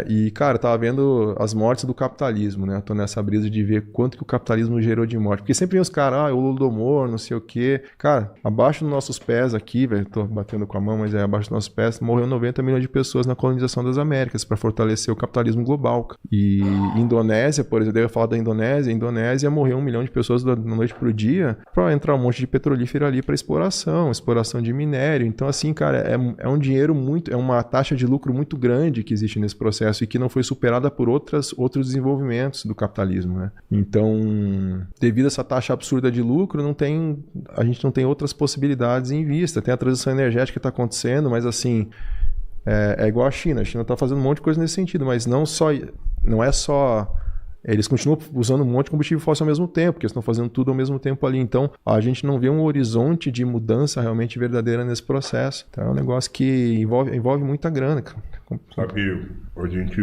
E, cara, eu tava vendo as mortes do capitalismo, né? Eu tô nessa brisa de ver quanto que o capitalismo gerou de morte. Porque sempre vem os caras, o Holodomor, não sei o quê. Cara, abaixo dos nossos pés aqui, velho, tô batendo com a mão, mas abaixo dos nossos pés, morreu 90 milhões de pessoas na colonização das Américas para fortalecer o capitalismo global. Cara. E Indonésia, por exemplo, eu ia falar da Indonésia. A Indonésia morreu 1 milhão de pessoas da noite pro dia pra entrar um monte de petrolífero ali pra exploração de minério. Então, assim, cara, é um dinheiro muito, é uma taxa de lucro muito grande que existe nesse processo e que não foi superada por outros desenvolvimentos do capitalismo, né? Então, devido a essa taxa absurda de lucro, a gente não tem outras possibilidades em vista. Tem a transição energética que está acontecendo, mas assim, é igual a China. A China está fazendo um monte de coisa nesse sentido, mas não é só... Eles continuam usando um monte de combustível fóssil ao mesmo tempo, porque eles estão fazendo tudo ao mesmo tempo ali. Então, a gente não vê um horizonte de mudança realmente verdadeira nesse processo. Então, é um negócio que envolve muita grana. Sabe, a gente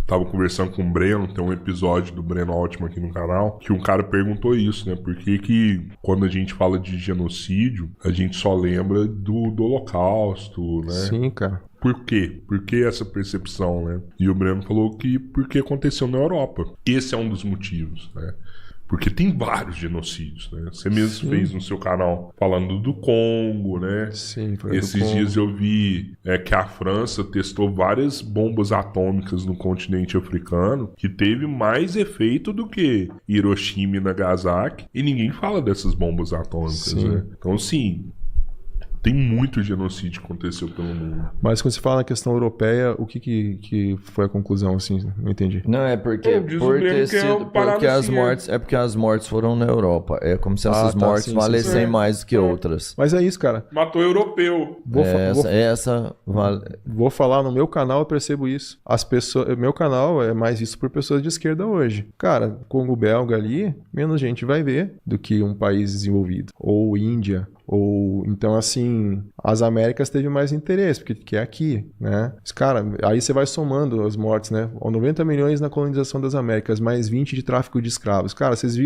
tava conversando com o Breno, tem um episódio do Breno Altman aqui no canal, que um cara perguntou isso, né? Por que quando a gente fala de genocídio, a gente só lembra do Holocausto, né? Sim, cara. Por quê? Por que essa percepção, né? E o Breno falou que porque aconteceu na Europa. Esse é um dos motivos, né? Porque tem vários genocídios, né? Você mesmo fez no seu canal falando do Congo, né? Sim, foi Esses dias eu vi que a França testou várias bombas atômicas no continente africano que teve mais efeito do que Hiroshima e Nagasaki. E ninguém fala dessas bombas atômicas, né? Então, sim... Tem muito genocídio que aconteceu pelo mundo. Mas quando você fala na questão europeia, o que foi a conclusão, assim? Não entendi. Não, é porque as mortes foram na Europa. É como se essas mortes valessem mais do que outras. Mas é isso, cara. Matou europeu. Vou falar no meu canal, eu percebo isso. Meu canal é mais visto por pessoas de esquerda hoje. Cara, Congo belga ali, menos gente vai ver do que um país desenvolvido. Ou Índia. Então, assim, as Américas teve mais interesse, porque é aqui, né? Mas, cara, aí você vai somando as mortes, né? 90 milhões na colonização das Américas, mais 20 de tráfico de escravos. Cara, vocês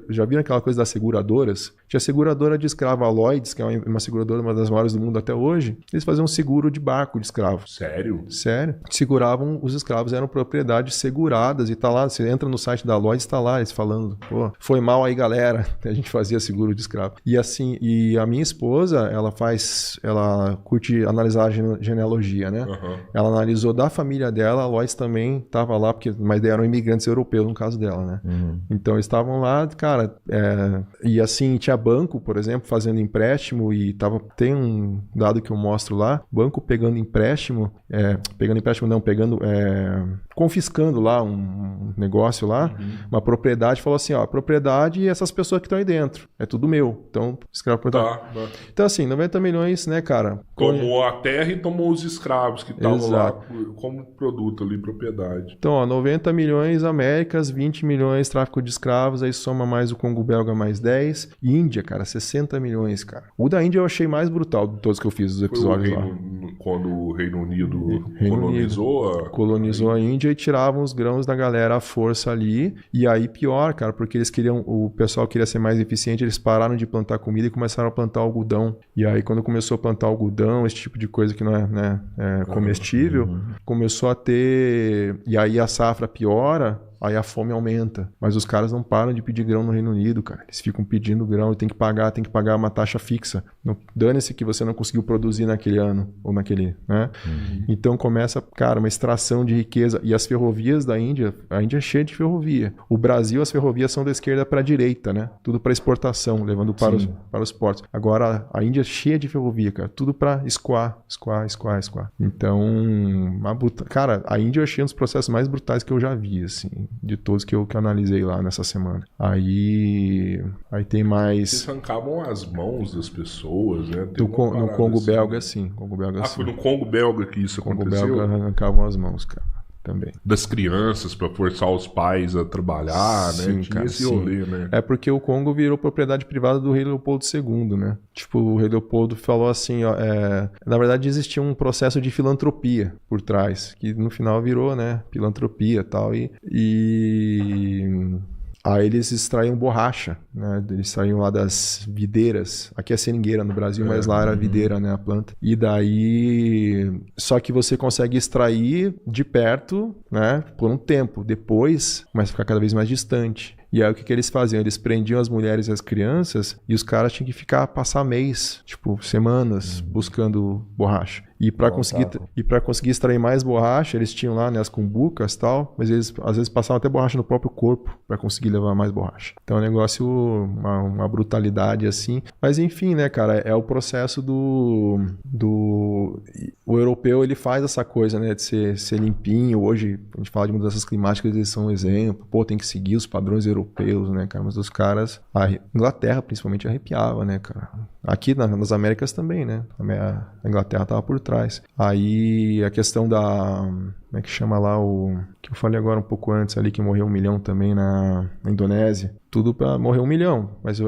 já viram aquela coisa das seguradoras? Tinha seguradora de escravo, a Lloyds, que é uma seguradora, uma das maiores do mundo até hoje. Eles faziam um seguro de barco de escravos. Sério? Sério. Seguravam, os escravos eram propriedades seguradas e tá lá, você entra no site da Lloyds, tá lá, eles falando, pô, foi mal aí, galera, a gente fazia seguro de escravo. E assim, a minha esposa, ela curte analisar a genealogia, né? Uhum. Ela analisou da família dela, a Lloyds também estava lá, mas eram imigrantes europeus no caso dela, né? Uhum. Então eles estavam lá, cara, e assim, tinha banco, por exemplo, fazendo empréstimo e tem um dado que eu mostro lá, banco pegando empréstimo, confiscando lá um negócio lá, uma propriedade, falou assim, ó, a propriedade e essas pessoas que estão aí dentro, é tudo meu. Então, escravo Então, assim, 90 milhões, né, cara? Tomou a terra e tomou os escravos que estavam lá como produto ali, propriedade. Então, ó, 90 milhões Américas, 20 milhões tráfico de escravos, aí soma mais o Congo belga mais 10. Índia, cara, 60 milhões, cara. O da Índia eu achei mais brutal de todos que eu fiz, os episódios lá. Quando o Reino Unido colonizou a Índia e tiravam os grãos da galera à força ali. E aí pior, cara, porque o pessoal queria ser mais eficiente, eles pararam de plantar comida e começaram a plantar algodão. E aí quando começou a plantar algodão, esse tipo de coisa que não é comestível, começou a ter... E aí a safra piora, aí a fome aumenta. Mas os caras não param de pedir grão no Reino Unido, cara. Eles ficam pedindo grão, tem que pagar uma taxa fixa. Dane-se que você não conseguiu produzir naquele ano, ou naquele, né? Então começa, cara, uma extração de riqueza. E as ferrovias da Índia, a Índia é cheia de ferrovia. O Brasil, as ferrovias são da esquerda para a direita, né? Tudo para exportação, levando para os portos. Agora, a Índia é cheia de ferrovia, cara. Tudo para escoar. Então, cara, a Índia eu achei um dos processos mais brutais que eu já vi, assim, de todos que eu analisei lá nessa semana. Aí tem mais... Eles arrancavam as mãos das pessoas, né? No Congo belga, sim. Foi no Congo belga que isso aconteceu? No Congo belga arrancavam as mãos, cara. Também. Das crianças para forçar os pais a trabalhar, sim, né? Tinha esse rolê, né? É porque o Congo virou propriedade privada do rei Leopoldo II, né? Tipo, o rei Leopoldo falou assim, ó, na verdade existia um processo de filantropia por trás, que no final virou, né, filantropia e tal, Aí eles extraíam borracha, né? Eles extraíam lá das videiras. Aqui é seringueira no Brasil, mas lá era videira, né? A planta. E daí... Só que você consegue extrair de perto, né? Por um tempo. Depois, começa a ficar cada vez mais distante. E aí o que eles faziam? Eles prendiam as mulheres e as crianças e os caras tinham que passar mês, tipo, semanas, buscando borracha. E para conseguir extrair mais borracha, eles tinham lá, né, as cumbucas e tal, mas eles às vezes passavam até borracha no próprio corpo para conseguir levar mais borracha. Então é um negócio, uma brutalidade assim. Mas enfim, né, cara, é o processo o europeu, ele faz essa coisa, né, de ser limpinho. Hoje a gente fala de mudanças climáticas, eles são um exemplo. Pô, tem que seguir os padrões europeus, né, cara? Mas os caras, a Inglaterra principalmente arrepiava, né, cara? Aqui nas Américas também, né? A Inglaterra tava por trás. Aí a questão como é que chama lá que eu falei agora um pouco antes ali, que morreu 1 milhão também na Indonésia. Tudo para morrer 1 milhão, mas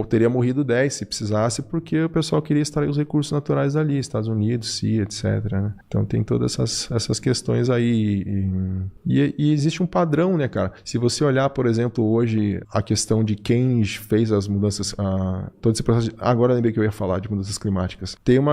teria morrido 10 se precisasse, porque o pessoal queria extrair os recursos naturais dali, Estados Unidos, CIA, etc, né? Então tem todas essas questões aí. E existe um padrão, né, cara? Se você olhar, por exemplo, hoje, a questão de quem fez as mudanças, todo esse processo, agora lembrei que eu ia falar de mudanças climáticas. Tem um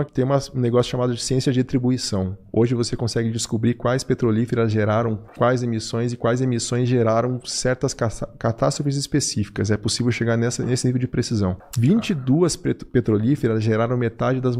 negócio chamado de ciência de atribuição. Hoje você consegue descobrir quais petrolíferas geraram quais emissões e quais emissões geraram certas catástrofes específicas. É possível chegar nesse nível de precisão. 22 petrolíferas geraram metade dessas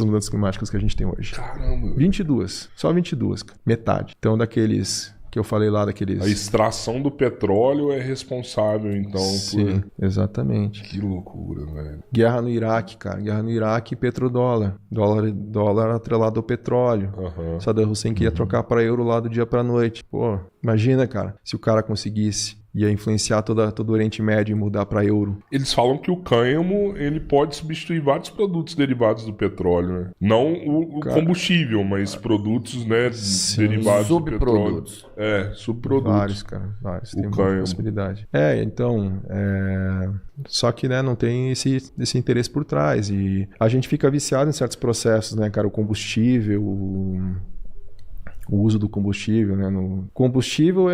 mudanças climáticas que a gente tem hoje. Caramba. 22. Só 22. Metade. Então, daqueles que eu falei lá, daqueles... A extração do petróleo é responsável, então, Sim, exatamente. Que loucura, velho. Guerra no Iraque, cara. Guerra no Iraque, petrodólar. Dólar atrelado ao petróleo. Saddam Hussein queria trocar para euro lá do dia pra noite. Pô, imagina, cara, se o cara conseguisse... ia influenciar todo o Oriente Médio e mudar para euro. Eles falam que o cânhamo ele pode substituir vários produtos derivados do petróleo, né? Não o combustível, mas produtos, né, derivados do petróleo. Subprodutos. Vários, cara. Vários. Tem muita possibilidade. Então... Só que, né, não tem esse interesse por trás. E a gente fica viciado em certos processos, né, cara? O combustível... O uso do combustível, né? No combustível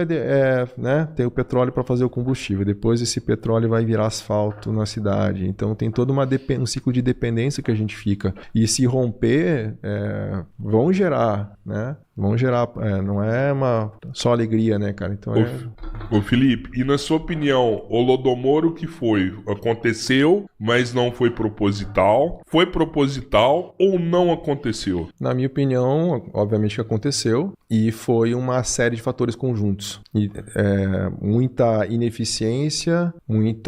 né? Tem o petróleo para fazer o combustível. Depois esse petróleo vai virar asfalto na cidade. Então tem todo um ciclo de dependência que a gente fica. E se romper, vão gerar, né? Não é só alegria, né, cara? Então Ô Felipe, e na sua opinião, o Holodomor o que foi? Aconteceu, mas não foi proposital? Foi proposital ou não aconteceu? Na minha opinião, obviamente que aconteceu. E foi uma série de fatores conjuntos. Muita ineficiência, muita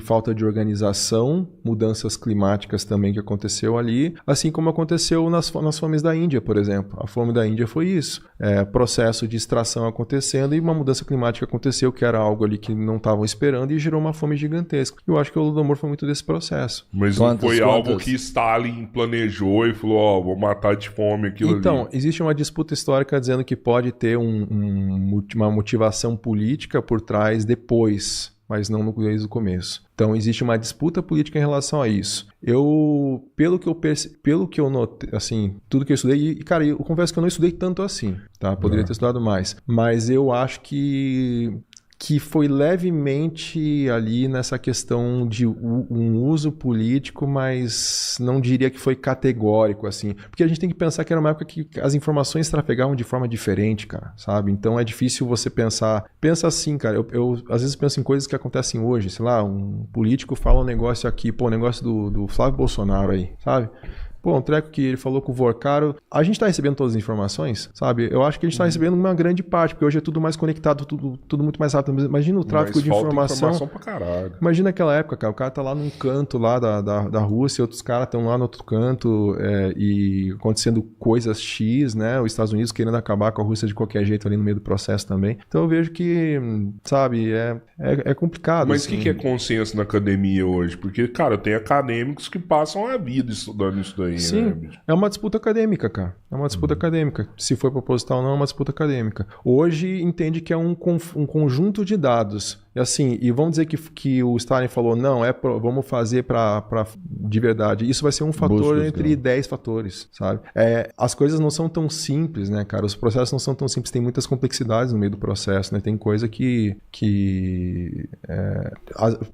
falta de organização, mudanças climáticas também que aconteceu ali, assim como aconteceu nas fomes da Índia, por exemplo. A fome da Índia foi isso. Processo de extração acontecendo e uma mudança climática aconteceu, que era algo ali que não estavam esperando e gerou uma fome gigantesca. Eu acho que o Holodomor foi muito desse processo. Mas não foi algo que Stalin planejou e falou, vou matar de fome aquilo ali. Então, existe uma disputa histórica dizendo que pode ter uma motivação política por trás depois, mas não desde o começo. Então, existe uma disputa política em relação a isso. Pelo que eu notei, assim, tudo que eu estudei, e cara, eu confesso que eu não estudei tanto assim, tá? Poderia ter estudado mais. Mas eu acho que foi levemente ali nessa questão de um uso político, mas não diria que foi categórico, assim. Porque a gente tem que pensar que era uma época que as informações trafegavam de forma diferente, cara, sabe? Então é difícil você pensar... Pensa assim, cara, eu às vezes penso em coisas que acontecem hoje, sei lá, um político fala um negócio aqui, o negócio do Flávio Bolsonaro aí, sabe? Um treco que ele falou com o Vorcaro. A gente tá recebendo todas as informações, sabe? Eu acho que a gente tá recebendo uma grande parte, porque hoje é tudo mais conectado, tudo muito mais rápido. Imagina o tráfico de informação. Pra caralho. Imagina aquela época, cara. O cara tá lá num canto lá da Rússia, outros caras estão lá no outro canto e acontecendo coisas X, né? Os Estados Unidos querendo acabar com a Rússia de qualquer jeito ali no meio do processo também. Então eu vejo que, sabe, é complicado. Mas o assim. que é consenso na academia hoje? Porque, cara, tem acadêmicos que passam a vida estudando isso daí. aí, Sim, né? é uma disputa acadêmica, cara. É uma disputa acadêmica. Se for proposital ou não, é uma disputa acadêmica. Hoje entende que é um conjunto de dados. E assim, e vamos dizer que o Stalin falou, não, vamos fazer de verdade. Isso vai ser um fator entre 10 fatores, sabe? As coisas não são tão simples, né, cara? Os processos não são tão simples. Tem muitas complexidades no meio do processo, né? Tem coisa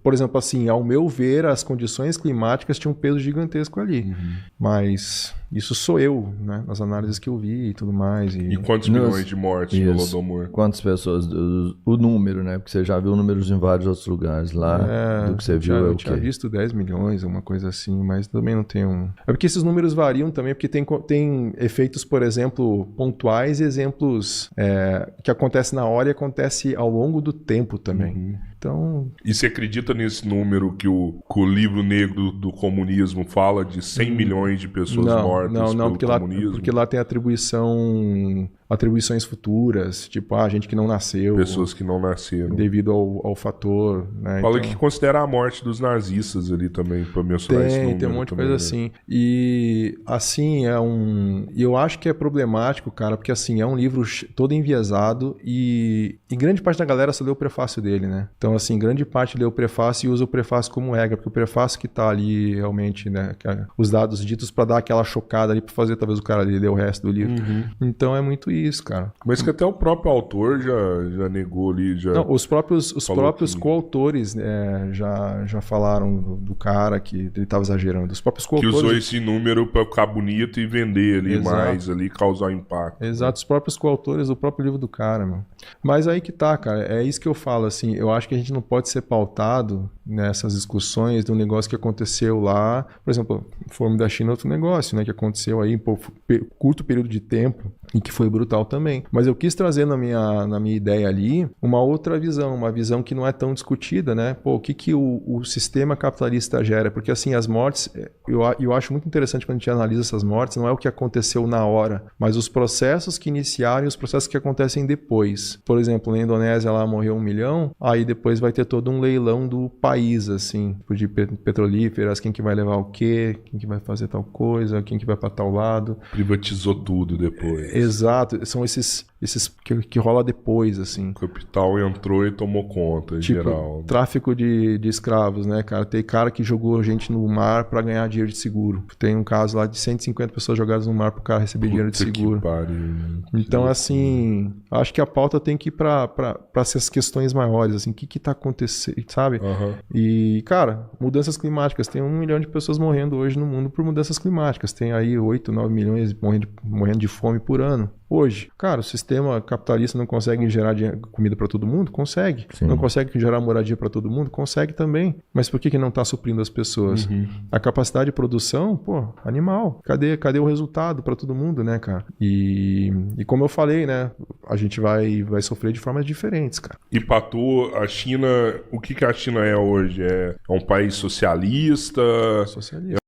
por exemplo, assim, ao meu ver, as condições climáticas tinham um peso gigantesco ali. Mas isso sou eu, né? Nas análises que eu vi e tudo mais. E quantos milhões de mortes no Holodomor? Quantas pessoas? O número, né? Porque você já viu números em vários outros lugares lá. Do que você viu eu tinha visto 10 milhões, uma coisa assim, mas também não tenho... É porque esses números variam também, porque tem efeitos, por exemplo, pontuais e exemplos que acontecem na hora e acontece ao longo do tempo também. Então... E você acredita nesse número que o livro negro do comunismo fala de 100 milhões de pessoas mortas pelo comunismo? Porque lá tem atribuições futuras, tipo, gente que não nasceu. Pessoas que não nasceram. Devido ao fator, né? Fala que considera a morte dos nazistas ali também, pra mencionar esse número. Tem um monte de também, coisa assim. E, assim, e eu acho que é problemático, cara, porque, assim, é um livro todo enviesado e grande parte da galera só lê o prefácio dele, né? Então, assim, grande parte lê o prefácio e usa o prefácio como regra, porque o prefácio que tá ali, realmente, né? Os dados ditos pra dar aquela chocada ali, pra fazer talvez o cara ali ler o resto do livro. Então, é muito isso, cara. Mas que até o próprio autor já negou ali, Não, os próprios coautores já falaram do cara que ele estava exagerando. Os próprios coautores... Que usou esse número para ficar bonito e vender ali mais, ali, causar impacto. Exato, os próprios coautores do próprio livro do cara, mano. Mas aí que tá, cara, é isso que eu falo, assim, eu acho que a gente não pode ser pautado nessas discussões de um negócio que aconteceu lá, por exemplo, o Fome da China é outro negócio, né, que aconteceu aí em curto período de tempo e que foi brutal também. Mas eu quis trazer na minha ideia ali uma outra visão, uma visão que não é tão discutida, né? Pô, o que o sistema capitalista gera? Porque, assim, as mortes, eu acho muito interessante quando a gente analisa essas mortes, não é o que aconteceu na hora, mas os processos que iniciaram e os processos que acontecem depois. Por exemplo, na Indonésia lá morreu 1 milhão, aí depois vai ter todo um leilão do país, assim, de petrolíferas, quem que vai levar o quê, quem que vai fazer tal coisa, quem que vai para tal lado. Privatizou tudo depois. Exato, são esses que rola depois, assim. O capital entrou e tomou conta, em geral. Tráfico de escravos, né, cara? Tem cara que jogou gente no mar pra ganhar dinheiro de seguro. Tem um caso lá de 150 pessoas jogadas no mar pro cara receber dinheiro de seguro. Então, assim, acho que a pauta tem que ir pra essas questões maiores, assim, o que tá acontecendo, sabe? E, cara, mudanças climáticas. Tem 1 milhão de pessoas morrendo hoje no mundo por mudanças climáticas. Tem aí 8, 9 milhões morrendo de fome por ano. Hoje, cara, o sistema capitalista não consegue gerar comida para todo mundo? Consegue. Sim. Não consegue gerar moradia para todo mundo? Consegue também. Mas por que não está suprindo as pessoas? A capacidade de produção, pô, animal. Cadê o resultado para todo mundo, né, cara? E como eu falei, né, a gente vai sofrer de formas diferentes, cara. E Patu, a China, o que a China é hoje? É um país socialista? Socialista.